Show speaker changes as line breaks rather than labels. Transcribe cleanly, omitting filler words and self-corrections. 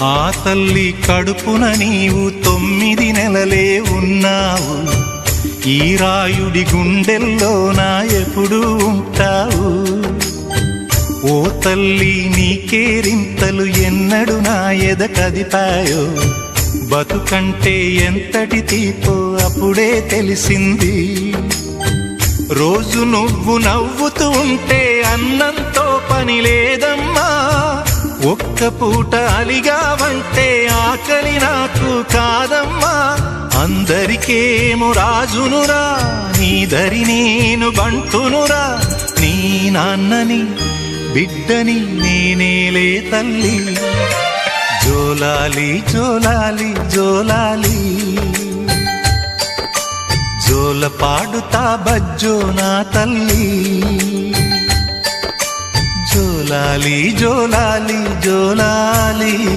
ఆ తల్లి కడుపున నీవు 9 నెలలే ఉన్నావు. ఈ రాయుడి గుండెల్లో నా ఎప్పుడు ఉంటావు. ఓ తల్లి నీ కేరింతలు ఎన్నడు నా ఎద కదిపాయో. బతుకంటే ఎంతటి తీపో అప్పుడే తెలిసింది. రోజు నువ్వు నవ్వుతూ ఉంటే అన్నంతో పని లేదమ్మా. ఒక్క పూట అలిగావంటే ఆకలి నాకు కాదమ్మా. అందరికేమో రాజునురా, నీ దరి నేను బంటునురా. నీ నాన్నని బిడ్డని నేనేలే తల్లి. జోలాలి జోలాలి జోలాలి, జోల పాడుతా బజ్జో నా తల్లి. జోలాలి జోలాలి జోలాలి.